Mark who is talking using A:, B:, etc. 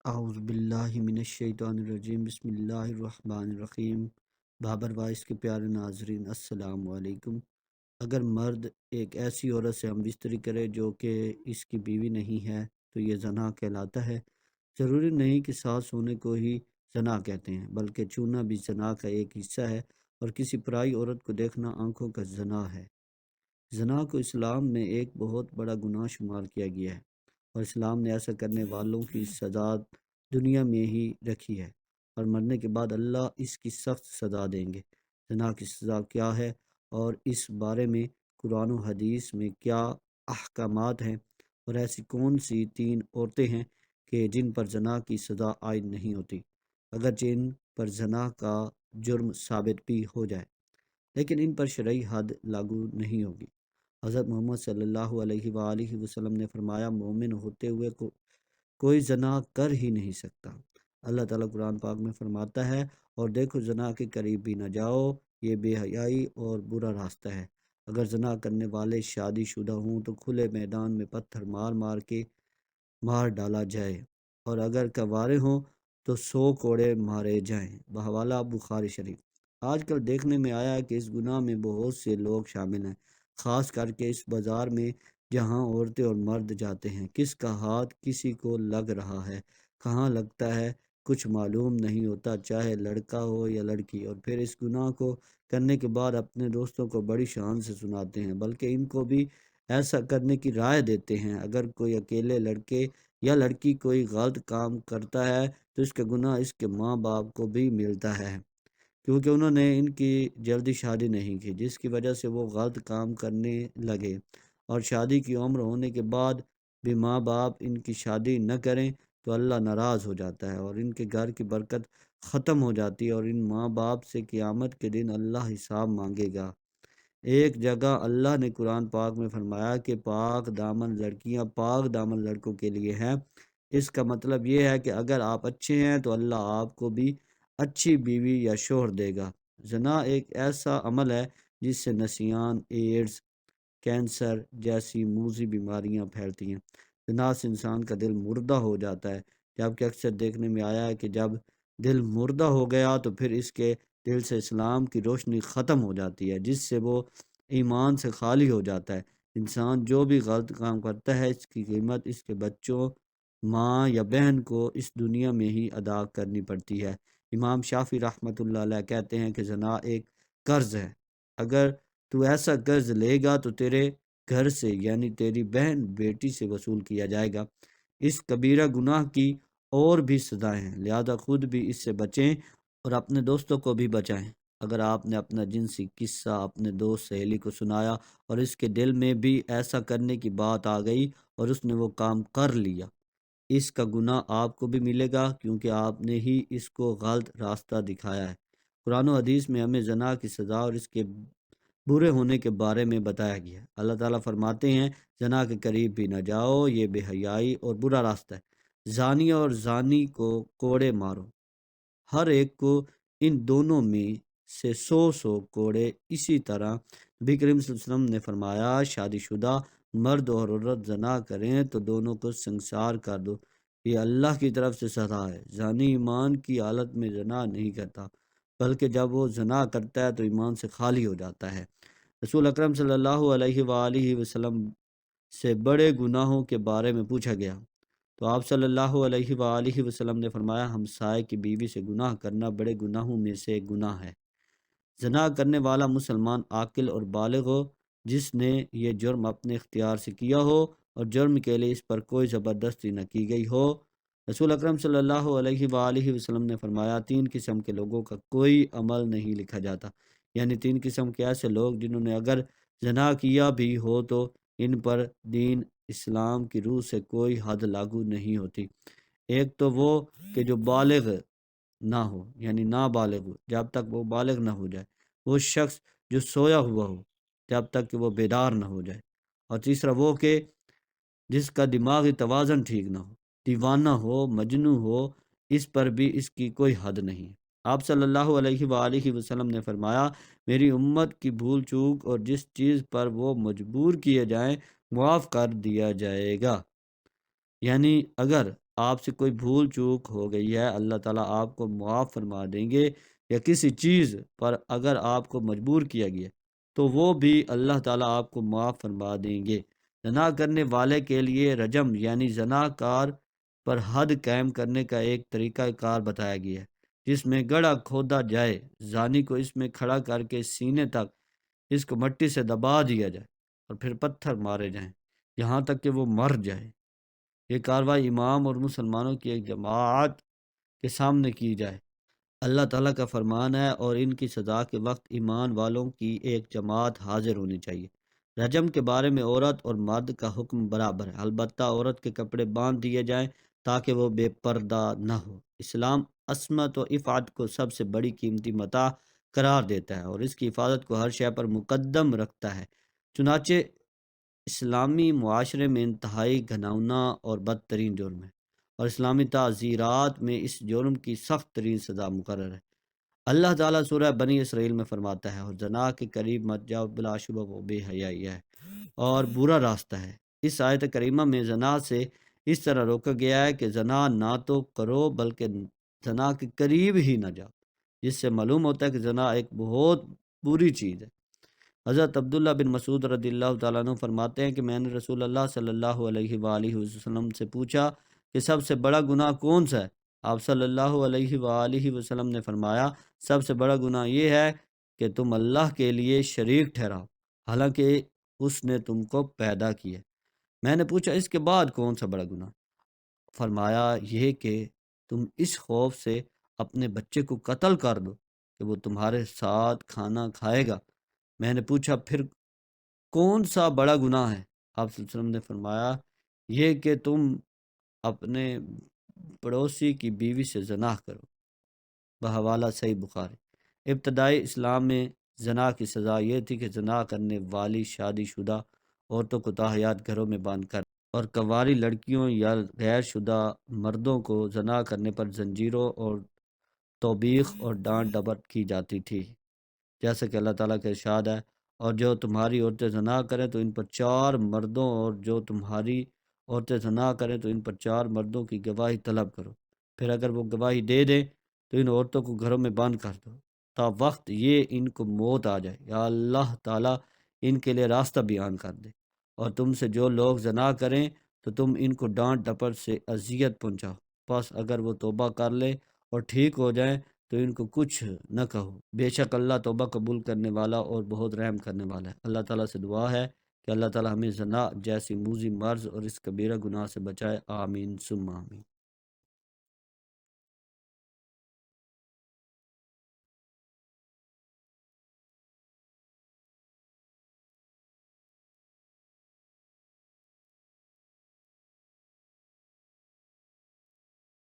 A: اعوذ باللہ من الشیطان الرجیم بسم اللہ الرحمن الرحیم۔ بابر وائس کے پیارے ناظرین السلام علیکم۔ اگر مرد ایک ایسی عورت سے ہم بستری کرے جو کہ اس کی بیوی نہیں ہے تو یہ زنا کہلاتا ہے۔ ضروری نہیں کہ ساتھ سونے کو ہی زنا کہتے ہیں، بلکہ چھونا بھی زنا کا ایک حصہ ہے، اور کسی پرائی عورت کو دیکھنا آنکھوں کا زنا ہے۔ زنا کو اسلام میں ایک بہت بڑا گناہ شمار کیا گیا ہے، اور اسلام نے ایسا کرنے والوں کی سزا دنیا میں ہی رکھی ہے، اور مرنے کے بعد اللہ اس کی سخت سزا دیں گے۔ زنا کی سزا کیا ہے اور اس بارے میں قرآن و حدیث میں کیا احکامات ہیں، اور ایسی کون سی 3 عورتیں ہیں کہ جن پر زنا کی سزا عائد نہیں ہوتی، اگرچہ ان پر زنا کا جرم ثابت بھی ہو جائے، لیکن ان پر شرعی حد لاگو نہیں ہوگی۔ حضرت محمد صلی اللہ علیہ وآلہ وسلم نے فرمایا، مومن ہوتے ہوئے کوئی زنا کر ہی نہیں سکتا۔ اللہ تعالیٰ قرآن پاک میں فرماتا ہے، اور دیکھو زنا کے قریب بھی نہ جاؤ، یہ بے حیائی اور برا راستہ ہے۔ اگر زنا کرنے والے شادی شدہ ہوں تو کھلے میدان میں پتھر مار مار کے مار ڈالا جائے، اور اگر کنوارے ہوں تو 100 کوڑے مارے جائیں۔ بحوالہ بخاری شریف۔ آج کل دیکھنے میں آیا ہے کہ اس گناہ میں بہت سے لوگ شامل ہیں، خاص کر کے اس بازار میں جہاں عورتیں اور مرد جاتے ہیں۔ کس کا ہاتھ کسی کو لگ رہا ہے، کہاں لگتا ہے، کچھ معلوم نہیں ہوتا، چاہے لڑکا ہو یا لڑکی، اور پھر اس گناہ کو کرنے کے بعد اپنے دوستوں کو بڑی شان سے سناتے ہیں، بلکہ ان کو بھی ایسا کرنے کی رائے دیتے ہیں۔ اگر کوئی اکیلے لڑکے یا لڑکی کوئی غلط کام کرتا ہے تو اس کا گناہ اس کے ماں باپ کو بھی ملتا ہے، کیونکہ انہوں نے ان کی جلدی شادی نہیں کی، جس کی وجہ سے وہ غلط کام کرنے لگے، اور شادی کی عمر ہونے کے بعد بھی ماں باپ ان کی شادی نہ کریں تو اللہ ناراض ہو جاتا ہے، اور ان کے گھر کی برکت ختم ہو جاتی ہے، اور ان ماں باپ سے قیامت کے دن اللہ حساب مانگے گا۔ ایک جگہ اللہ نے قرآن پاک میں فرمایا کہ پاک دامن لڑکیاں پاک دامن لڑکوں کے لیے ہیں۔ اس کا مطلب یہ ہے کہ اگر آپ اچھے ہیں تو اللہ آپ کو بھی اچھی بیوی یا شوہر دے گا۔ زنا ایک ایسا عمل ہے جس سے نسیان، ایڈز، کینسر جیسی موذی بیماریاں پھیلتی ہیں۔ زنا سے انسان کا دل مردہ ہو جاتا ہے، جبکہ اکثر دیکھنے میں آیا ہے کہ جب دل مردہ ہو گیا تو پھر اس کے دل سے اسلام کی روشنی ختم ہو جاتی ہے، جس سے وہ ایمان سے خالی ہو جاتا ہے۔ انسان جو بھی غلط کام کرتا ہے اس کی قیمت اس کے بچوں، ماں یا بہن کو اس دنیا میں ہی ادا کرنی پڑتی ہے۔ امام شافعی رحمۃ اللہ علیہ کہتے ہیں کہ زنا ایک قرض ہے، اگر تو ایسا قرض لے گا تو تیرے گھر سے یعنی تیری بہن بیٹی سے وصول کیا جائے گا۔ اس کبیرہ گناہ کی اور بھی سزائیں ہیں، لہذا خود بھی اس سے بچیں اور اپنے دوستوں کو بھی بچائیں۔ اگر آپ نے اپنا جنسی قصہ اپنے دوست سہیلی کو سنایا اور اس کے دل میں بھی ایسا کرنے کی بات آ گئی اور اس نے وہ کام کر لیا، اس کا گناہ آپ کو بھی ملے گا، کیونکہ آپ نے ہی اس کو غلط راستہ دکھایا ہے۔ قرآن و حدیث میں ہمیں زنا کی سزا اور اس کے برے ہونے کے بارے میں بتایا گیا ہے۔ اللہ تعالیٰ فرماتے ہیں، زنا کے قریب بھی نہ جاؤ، یہ بے حیائی اور برا راستہ ہے۔ زانی اور زانی کو کوڑے مارو، ہر ایک کو ان دونوں میں سے 100 کوڑے۔ اسی طرح نبی کریم صلی اللہ علیہ وسلم نے فرمایا، شادی شدہ مرد اور عورت زنا کریں تو دونوں کو سنگسار کر دو، یہ اللہ کی طرف سے سزا ہے۔ زانی ایمان کی حالت میں زنا نہیں کرتا، بلکہ جب وہ زنا کرتا ہے تو ایمان سے خالی ہو جاتا ہے۔ رسول اکرم صلی اللہ علیہ وآلہ وسلم سے بڑے گناہوں کے بارے میں پوچھا گیا تو آپ صلی اللہ علیہ وآلہ وسلم نے فرمایا، ہمسائے کی بیوی سے گناہ کرنا بڑے گناہوں میں سے ایک گناہ ہے۔ زنا کرنے والا مسلمان عاقل اور بالغ ہو، جس نے یہ جرم اپنے اختیار سے کیا ہو اور جرم کے لیے اس پر کوئی زبردستی نہ کی گئی ہو۔ رسول اکرم صلی اللہ علیہ وآلہ وسلم نے فرمایا، 3 قسم کے لوگوں کا کوئی عمل نہیں لکھا جاتا، یعنی 3 قسم کے ایسے لوگ جنہوں نے اگر زنا کیا بھی ہو تو ان پر دین اسلام کی روح سے کوئی حد لاگو نہیں ہوتی۔ ایک تو وہ کہ جو بالغ نہ ہو، یعنی نابالغ ہو جب تک وہ بالغ نہ ہو جائے، وہ شخص جو سویا ہوا ہو جب تک کہ وہ بیدار نہ ہو جائے، اور تیسرا وہ کہ جس کا دماغی توازن ٹھیک نہ ہو، دیوانہ ہو، مجنون ہو، اس پر بھی اس کی کوئی حد نہیں۔ آپ صلی اللہ علیہ وآلہ وسلم نے فرمایا، میری امت کی بھول چوک اور جس چیز پر وہ مجبور کیے جائیں معاف کر دیا جائے گا، یعنی اگر آپ سے کوئی بھول چوک ہو گئی ہے اللہ تعالیٰ آپ کو معاف فرما دیں گے، یا کسی چیز پر اگر آپ کو مجبور کیا گیا تو وہ بھی اللہ تعالیٰ آپ کو معاف فرما دیں گے۔ زنا کرنے والے کے لیے رجم یعنی زنا کار پر حد قائم کرنے کا ایک طریقہ کار بتایا گیا ہے، جس میں گڑھا کھودا جائے، زانی کو اس میں کھڑا کر کے سینے تک اس کو مٹی سے دبا دیا جائے اور پھر پتھر مارے جائیں یہاں تک کہ وہ مر جائے۔ یہ کارروائی امام اور مسلمانوں کی ایک جماعت کے سامنے کی جائے۔ اللہ تعالیٰ کا فرمان ہے اور ان کی سزا کے وقت ایمان والوں کی ایک جماعت حاضر ہونی چاہیے۔ رجم کے بارے میں عورت اور مرد کا حکم برابر ہے، البتہ عورت کے کپڑے باندھ دیے جائیں تاکہ وہ بے پردہ نہ ہو۔ اسلام عصمت و عفت کو سب سے بڑی قیمتی متاع قرار دیتا ہے اور اس کی حفاظت کو ہر شے پر مقدم رکھتا ہے۔ چنانچہ اسلامی معاشرے میں انتہائی گھناؤنا اور بدترین جرم ہے، اور اسلامی تعزیرات میں اس جرم کی سخت ترین سزا مقرر ہے۔ اللہ تعالیٰ سورہ بنی اسرائیل میں فرماتا ہے، اور زنا کے قریب مت جاؤ، بلا شبہ وہ بے حیائی ہے اور برا راستہ ہے۔ اس آیت کریمہ میں زنا سے اس طرح روکا گیا ہے کہ زنا نہ تو کرو بلکہ زنا کے قریب ہی نہ جاؤ، جس سے معلوم ہوتا ہے کہ زنا ایک بہت بری چیز ہے۔ حضرت عبداللہ بن مسعود رضی اللہ تعالیٰ عنہ فرماتے ہیں کہ میں نے رسول اللہ صلی اللہ علیہ وآلہ وسلم سے پوچھا کہ سب سے بڑا گناہ کون سا ہے؟ آپ صلی اللہ علیہ وآلہ وسلم نے فرمایا، سب سے بڑا گناہ یہ ہے کہ تم اللہ کے لیے شریک ٹھہراؤ حالانکہ اس نے تم کو پیدا کیا۔ میں نے پوچھا اس کے بعد کون سا بڑا گناہ؟ فرمایا یہ کہ تم اس خوف سے اپنے بچے کو قتل کر دو کہ وہ تمہارے ساتھ کھانا کھائے گا۔ میں نے پوچھا پھر کون سا بڑا گناہ ہے؟ آپ صلی اللہ علیہ وسلم نے فرمایا یہ کہ تم اپنے پڑوسی کی بیوی سے زنا کرو، بحوالہ صحیح بخاری۔ ابتدائی اسلام میں زنا کی سزا یہ تھی کہ زنا کرنے والی شادی شدہ عورتوں کو تاحیات گھروں میں باندھ کر اور کنواری لڑکیوں یا غیر شدہ مردوں کو زنا کرنے پر زنجیروں اور توبیخ اور ڈانٹ ڈپٹ کی جاتی تھی، جیسا کہ اللہ تعالیٰ کا ارشاد ہے، اور جو تمہاری عورتیں زنا کریں تو ان پر 4 مردوں اور جو تمہاری عورتیں زنا کریں تو ان پر 4 مردوں کی گواہی طلب کرو، پھر اگر وہ گواہی دے دیں تو ان عورتوں کو گھروں میں بند کر دو تا وقت یہ ان کو موت آ جائے، یا اللہ تعالیٰ ان کے لیے راستہ بیان کر دے۔ اور تم سے جو لوگ زنا کریں تو تم ان کو ڈانٹ ڈپٹ سے اذیت پہنچاؤ، پس اگر وہ توبہ کر لیں اور ٹھیک ہو جائیں تو ان کو کچھ نہ کہو، بے شک اللہ توبہ قبول کرنے والا اور بہت رحم کرنے والا ہے۔ اللہ تعالیٰ سے دعا ہے کہ اللہ تعالیٰ ہمیں زنا جیسی موذی مرض اور اس کبیرہ گناہ سے بچائے، آمین ثم آمین۔